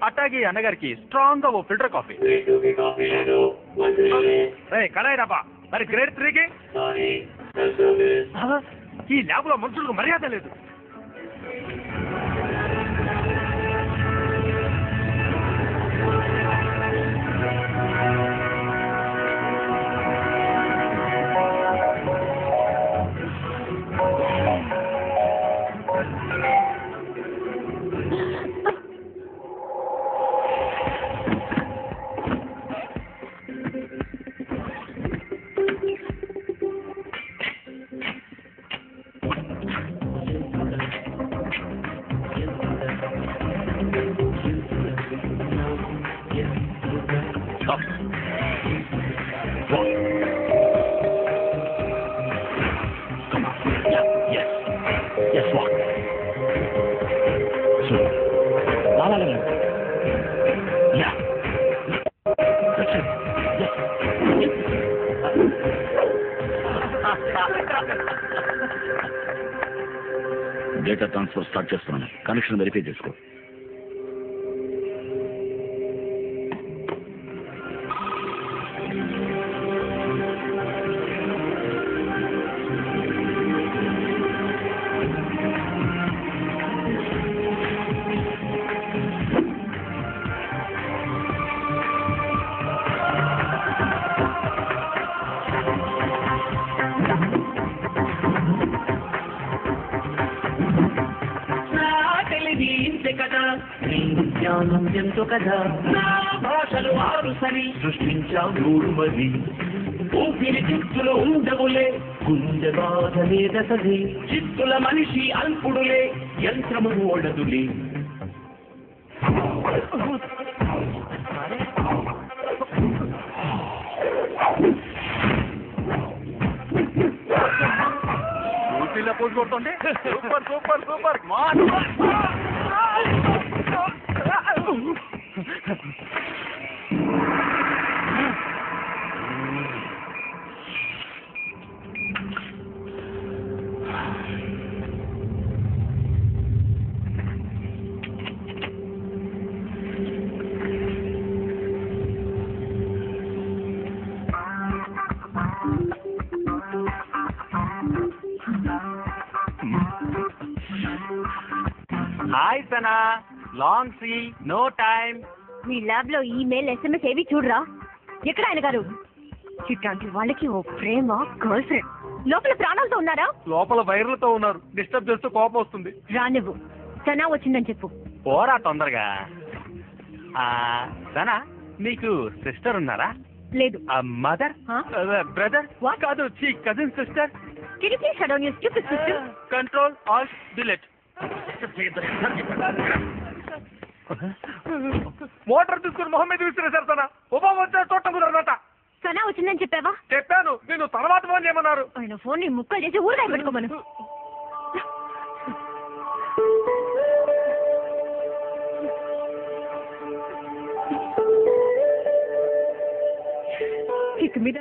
అట్టాగి అన్నగారికి స్ట్రాంగ్ గా ఓ filter coffee. కళాయిరాబా మరి గ్రేడ్ 3కి ఈ ల్యాబ్ లో మనుషులకు మర్యాద లేదు. డేటా ట్రాన్స్ఫర్ స్టార్ట్ చేస్తున్నాను. కనెక్షన్ వెరిఫై చేసుకో. ఎంతో కదా నా భాషలు ఆరు సరి సృష్టించా మూడు మరి ఊపిరి చిత్తులు ఉండవులే గుండె బాధ లేదసది చిత్తుల మనిషి అల్పుడులే యంత్రము ఓడదులే. ఊపిలో పోటీ కొడుతుంటే super super super hi Sana, long see no time. మీ ల్యాబ్ లో ఈమెయిల్ SMS ఏవి చూడరా? ఎక్కడ ఆయన గారు? ఇట్లాంటి వాళ్ళకి ఓ ప్రేమ గర్ల్ ఫ్రెండ్ లోపల ప్రాణాలతో ఉన్నారా? లోపల వైర్లతో ఉన్నారు. డిస్టర్బ్ చేస్తూ కోపం వస్తుంది. రానివ్వు. సనా వచ్చిందని చెప్పు. పోరా తొందరగా. సనా, నీకు సిస్టర్ ఉన్నారా? లేదు. మదర్ బ్రదర్ కాదు, cousin sister. Can you please shut down your stupid system? Control Alt Delete. Motor తీసుకుని మొహం మీద విసిరేశారు సనా. ఉభం వచ్చే చూడటం కుదరదట. సనా వచ్చిందని చెప్పావా? చెప్పాను. నేను తర్వాత ఫోన్ చేయమన్నారు. ఆయన ఫోన్ ని ముక్కలు చేసి ఊరికాయ పెట్టుకోమను. ఇక మీద